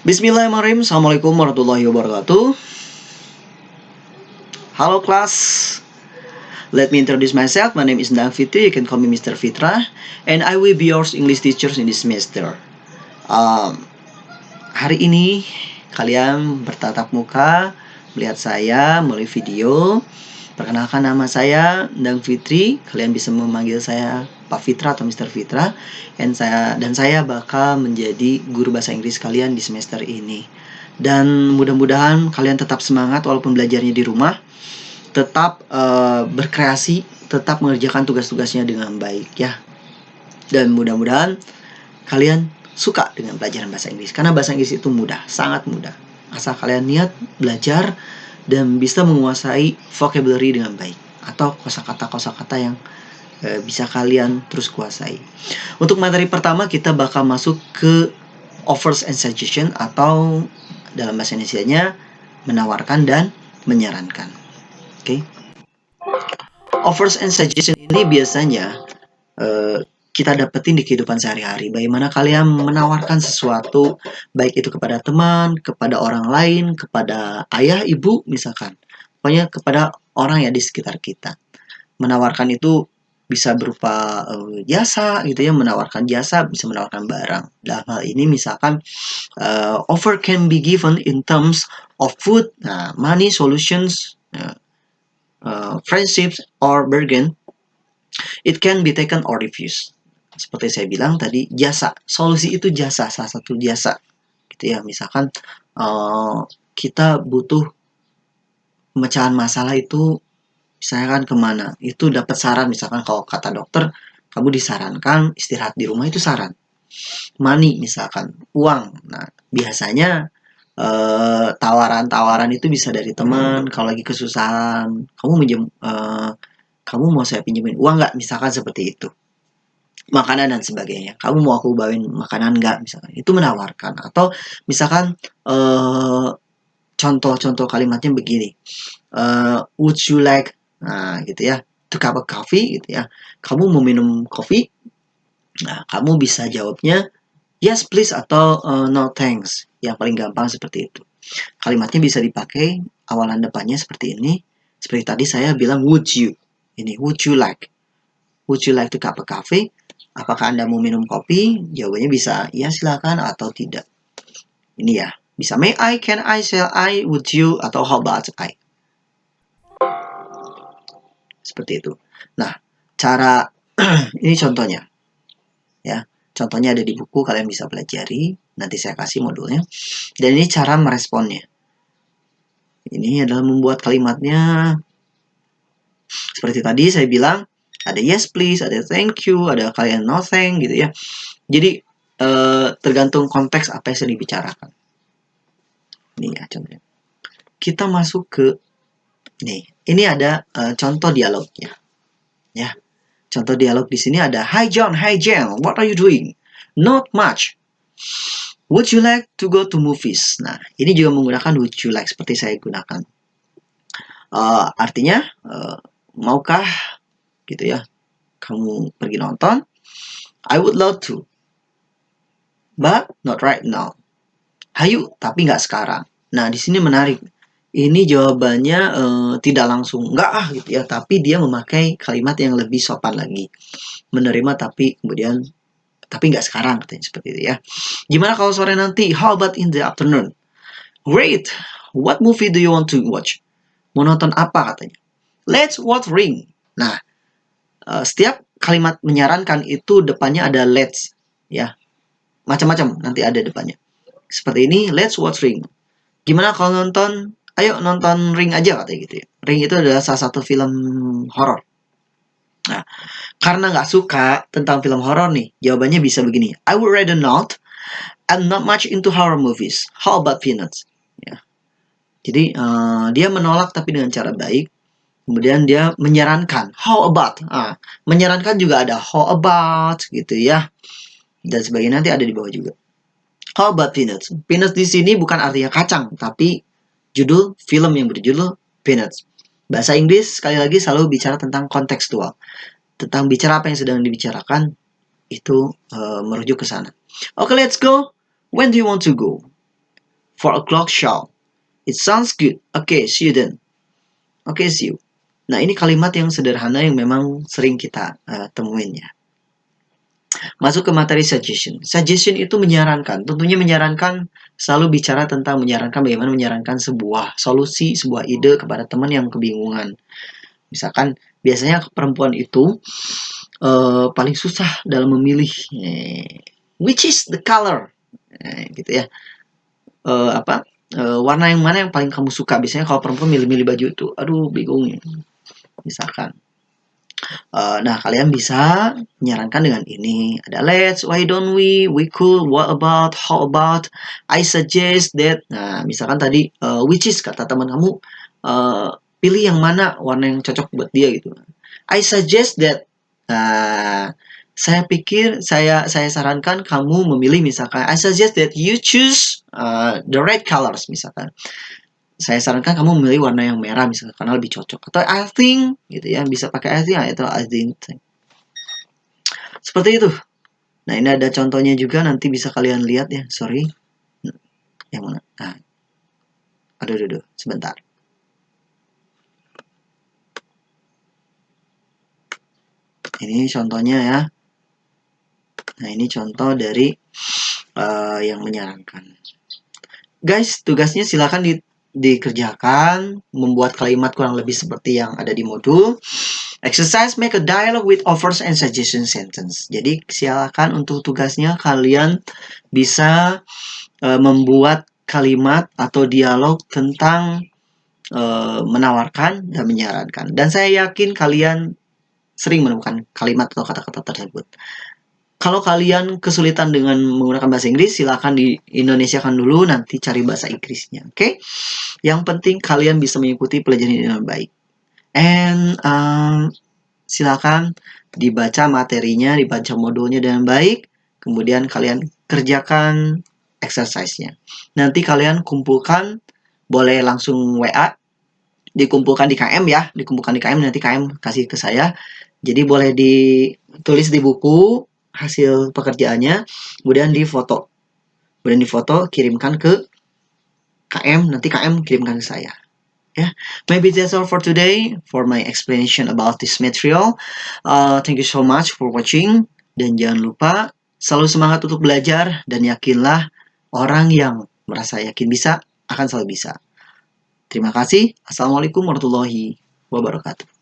Bismillahirrahmanirrahim. Assalamualaikum warahmatullahi wabarakatuh. Halo kelas. Let me introduce myself. My name is Ndang Fitri. You can call me Mr. Fitra. And I will be your English teacher in this semester. Hari ini kalian bertatap muka melihat saya melalui video. Perkenalkan, nama saya Ndang Fitri. Kalian bisa memanggil saya Pak Fitra atau Mr. Fitra. Dan saya bakal menjadi guru bahasa Inggris kalian di semester ini. Dan mudah-mudahan kalian tetap semangat walaupun belajarnya di rumah. Tetap berkreasi, tetap mengerjakan tugas-tugasnya dengan baik ya. Dan mudah-mudahan kalian suka dengan pelajaran bahasa Inggris. Karena bahasa Inggris itu mudah, sangat mudah. Asal kalian niat belajar dan bisa menguasai vocabulary dengan baik, atau kosakata-kosakata yang bisa kalian terus kuasai. Untuk materi pertama kita bakal masuk ke offers and suggestion, atau dalam bahasa Indonesianya menawarkan dan menyarankan. Oke. Offers and suggestion ini biasanya kita dapetin di kehidupan sehari-hari. Bagaimana kalian menawarkan sesuatu, baik itu kepada teman, kepada orang lain, kepada ayah, ibu misalkan. Pokoknya kepada orang ya di sekitar kita. Menawarkan itu bisa berupa jasa gitu ya, menawarkan jasa, bisa menawarkan barang. Dalam hal ini misalkan offer can be given in terms of food, money, solutions, friendships, or bargain. It can be taken or refused. Seperti saya bilang tadi, jasa. Solusi itu jasa, salah satu jasa. Gitu ya, misalkan kita butuh pemecahan masalah itu, misalkan kemana? Itu dapat saran, misalkan kalau kata dokter, kamu disarankan istirahat di rumah, itu saran. Money misalkan, uang. Nah, biasanya tawaran-tawaran itu bisa dari teman. Kalau lagi kesusahan, kamu mau saya pinjemin uang nggak? Misalkan seperti itu. Makanan dan sebagainya. Kamu mau aku bawain makanan nggak? Misalkan. Itu menawarkan. Atau misalkan contoh-contoh kalimatnya begini. Would you like, gitu ya, to cup of coffee gitu ya. Kamu mau minum kopi? Nah, kamu bisa jawabnya yes please atau no thanks. Yang paling gampang seperti itu. Kalimatnya bisa dipakai awalan depannya seperti ini. Seperti tadi saya bilang would you. Ini would you like. Would you like to cup of coffee? Apakah Anda mau minum kopi? Jawabannya bisa ya silakan atau tidak. Ini ya. Bisa may I, can I, shall I, would you, atau how about I. Seperti itu. Nah, cara ini contohnya. Ya, contohnya ada di buku, kalian bisa pelajari. Nanti saya kasih modulnya. Dan ini cara meresponnya. Ini adalah membuat kalimatnya seperti tadi saya bilang, ada yes please, ada thank you, ada kalian no thank gitu ya. Jadi tergantung konteks apa yang sedang dibicarakan. Ini ya contohnya. Kita masuk ke ini ada contoh dialognya. Ya. Contoh dialog di sini ada hi John, what are you doing? Not much. Would you like to go to movies? Nah, ini juga menggunakan would you like seperti saya gunakan. Artinya maukah gitu ya kamu pergi nonton? I would love to, but not right now. Hayu, tapi nggak sekarang. Nah, di sini menarik. Ini jawabannya tidak langsung enggak gitu ya, tapi dia memakai kalimat yang lebih sopan lagi. Menerima tapi kemudian tapi nggak sekarang katanya seperti itu ya. Gimana kalau sore nanti? How about in the afternoon? Great. What movie do you want to watch? Mau nonton apa katanya? Let's watch Ring. Nah, setiap kalimat menyarankan itu depannya ada let's ya. Macam-macam nanti ada depannya. Seperti ini, let's watch Ring. Gimana kalau nonton? Ayo nonton Ring aja katanya gitu ya. Ring itu adalah salah satu film horor. Nah, karena nggak suka tentang film horor nih, jawabannya bisa begini. I would rather not. I'm not much into horror movies. How about Peanuts? Ya. Jadi dia menolak tapi dengan cara baik. Kemudian dia menyarankan. How about? Menyarankan juga ada how about gitu ya. Dan sebagainya nanti ada di bawah juga. How about Peanuts? Peanuts di sini bukan artinya kacang, tapi judul film yang berjudul Peanuts. Bahasa Inggris sekali lagi selalu bicara tentang kontekstual. Tentang bicara apa yang sedang dibicarakan, itu merujuk ke sana. Okay, let's go. When do you want to go? 4 o'clock sharp. It sounds good. Okay, see you then. Okay, see you. Nah, ini kalimat yang sederhana yang memang sering kita temuin ya. Masuk ke materi suggestion. Suggestion itu menyarankan. Tentunya menyarankan selalu bicara tentang menyarankan bagaimana menyarankan sebuah solusi, sebuah ide kepada teman yang kebingungan. Misalkan biasanya perempuan itu paling susah dalam memilih which is the color gitu ya. Warna yang mana yang paling kamu suka. Biasanya kalau perempuan milih-milih baju itu, aduh bingung ya. Misalkan nah, kalian bisa menyarankan dengan ini. Ada let's, why don't we could, what about, how about, I suggest that. Nah, misalkan tadi which is kata teman kamu, pilih yang mana warna yang cocok buat dia gitu. I suggest that. Nah, saya pikir saya sarankan kamu memilih misalkan I suggest that you choose the red colors misalkan. Saya sarankan kamu memilih warna yang merah misalnya karena lebih cocok. Atau I think gitu ya, bisa pakai I think atau I think. Seperti itu. Nah, ini ada contohnya juga, nanti bisa kalian lihat ya. Sorry. Yang mana? Nah. Aduh, sebentar. Ini contohnya ya. Nah, ini contoh dari yang menyarankan. Guys, tugasnya silakan dikerjakan, membuat kalimat kurang lebih seperti yang ada di modul. Exercise make a dialogue with offers and suggestion sentence. Jadi silakan untuk tugasnya kalian bisa membuat kalimat atau dialog tentang menawarkan dan menyarankan. Dan saya yakin kalian sering menemukan kalimat atau kata-kata tersebut. Kalau kalian kesulitan dengan menggunakan bahasa Inggris, silakan di Indonesiakan dulu, nanti cari bahasa Inggrisnya. Oke? Yang penting kalian bisa mengikuti pelajaran ini dengan baik. And silakan dibaca materinya, dibaca modulnya dengan baik. Kemudian kalian kerjakan exercise-nya. Nanti kalian kumpulkan, boleh langsung WA, dikumpulkan di KM ya, dikumpulkan di KM, nanti KM kasih ke saya. Jadi boleh ditulis di buku hasil pekerjaannya, kemudian difoto. Kemudian difoto, kirimkan ke KM, nanti KM kirimkan ke saya. Yeah, maybe that's all for today for my explanation about this material. Thank you so much for watching, dan jangan lupa selalu semangat untuk belajar, dan yakinlah orang yang merasa yakin bisa akan selalu bisa. Terima kasih. Assalamualaikum warahmatullahi wabarakatuh.